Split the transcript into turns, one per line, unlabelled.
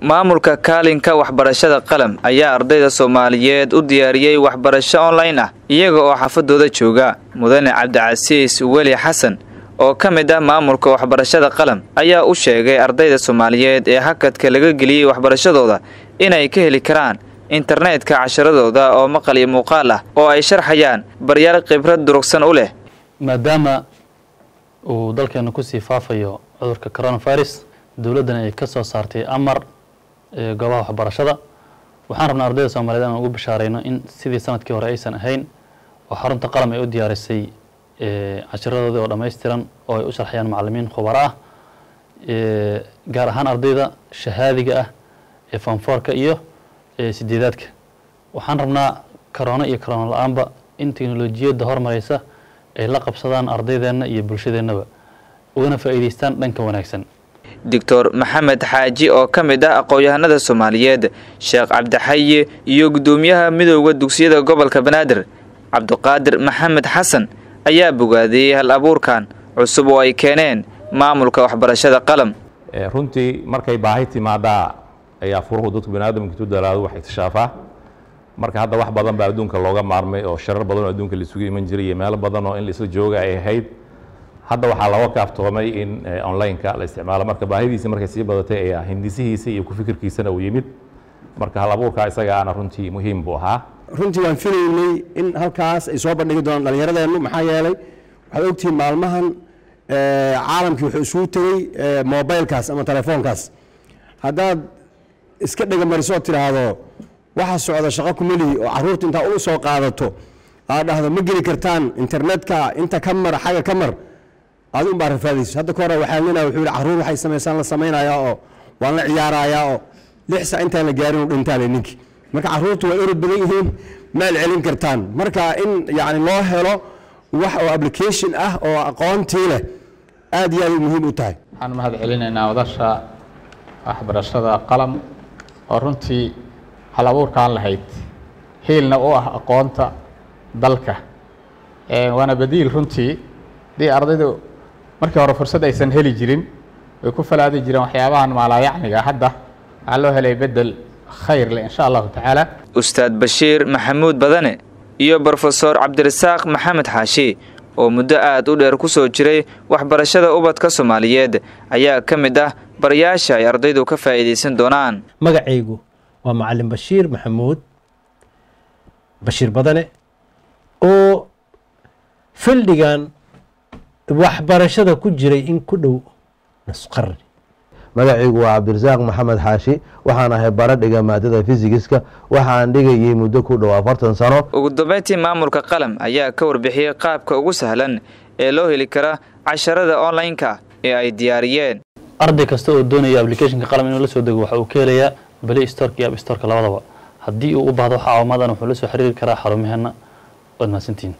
maamulka kaalinka waxbarashada qalam ayaa ardayda Soomaaliyeed u diyaariyay waxbarasho online ah iyaga oo xafadooda jooga. Mudane Cabdicasiis Weli Xasan oo ka mid ah maamulka waxbarashada qalam ayaa u sheegay ardayda Soomaaliyeed ee hakadka laga geliyay waxbarashadooda inay ka heli karaan internetka casharadooda oo maqal iyo muuqaal ah oo ay sharxayaan baryaal khibrad durugsan u leh.
maadaama uu dalkeena ku sii faafayo cudurka coronavirus dawladana ay ka soo saartay amar goobaha waxbarashada waxaan rabnaa ardayda Soomaaliyeed inaan ugu bishaareyno in sidii sanadkii hore aysan ahayn oo xarunta qalam ay u diyaarisay casharadooda oo dhameystiran oo ay u sharxayaan macallimiin khubaro ah gaar ahaan ardayda shahaadiga ah ee form 4ka iyo sideedaadka. waxaan rabnaa corona iyo corona la'aanba in teknolojiyadda hormaraysa ay la qabsadaan ardaydeena iyo bulshadeennaba ugana faa'iideystaan dhanka wanaagsan.
Dr. Maxamed Xaaji oo ka mid ah aqoon-yahanada Soomaaliyeed, Sheekh Cabdixaye iyo gudoomiyaha midowga dugsiyada gobolka Banaadir, Cabdiqaadir Maxamed Xasan ayaa bogaadiyay hal abuurkan cusub oo ay keeneen maamulka waxbarashada qalam.
runtii markay baahi timaada ayaa furuhu dadka banaadamka ku dalaado wax ikshaafaa. marka hadda wax badan baa adduunka looga maarmay oo sharar badan oo adduunka la isugu iman jiray meel badan oo in la isla jooga ay ahayd. hadda waxaa laga kaaftoomay in online-ka la isticmaalo marka baahidiisa markay sii badatay ayaa hindisihiisa iyo ku fikirkiisana uu yimid. marka hal abuurka isaga ana runtii muhiim buu ahaa.
runtii waan filaynay in halkaas ay soo bandhigi doonaan dhalinyaradeenu maxaa yeelay waxaad ogtihiin maalmahan caalamkii wuxuu isugu tegey mobilekaas ama telefoonkaas. haddaad iska dhegamarisoo tiraahdo waxa socda shaqo kumeli oo caruurta intaa u soo qaadato aad dhahdo ma geli kartaan internetka inta ka mar xaga ka mar aad u baa rafaadayso. hadda ka hore waxaa leenahay wuxuu yidhi caruur waxay samaysaan la samaynayaa oo waan la ciyaarayaa oo 6 saac intaan la gaarin u dhintaan ninkii. marka caruurtu way orod badan yihiin maal celin kartaan. marka in yani loo helo wax oo application ah oo aqoontii leh aad iyo aad muhiim u tahay.
waxaan mahad celinaynaa wadasha waxbarashada qalam oo runtii hal abuurkaan lahayd hiilna u ah aqoonta dalka waana badiil runtii dii ardaydu markii hore fursad aysan heli jirin way ku falaadi jireen waxyaabahan maalayacniga hadda waxaa loo helay bedel khayr leh insha allahu tacaala.
Ustaad Bashiir Maxamuud Badane iyo Professor Cabdirasaaq Maxamed Xaashi oo muddo aad u dheer ku soo jiray waxbarashada ubadka Soomaaliyeed ayaa ka mid ah barayaasha ay ardaydu ka faa'iideysan doonaan.
magacaygu waa macallin Bashiir Maxamuud Bashiir Badane oo fildigan waxbarashada ku jiray in ku dhow nus qarni.
magacaygu waa Cabdirasaaq Maxamed Xaashi waxaan ahay baradhiga maadada fiisigiska waxaan dhigayay muddo ku dhow 40 sano.
ugu dambeyntii maamulka qalam ayaa ka warbixiyay qaabka ugu sahlan ee loo heli kara casharada online-ka ee ay diyaariyeen.
arday kasta oo doonaya application-ka qalam inuu la soo dego waxa uu ka helayaa Play Store iyo App Store labadaba. haddii uu u baahdo waxa caawimadan wuxuu la soo xiriiri karaa xarumaheena. waad mahadsantihiin.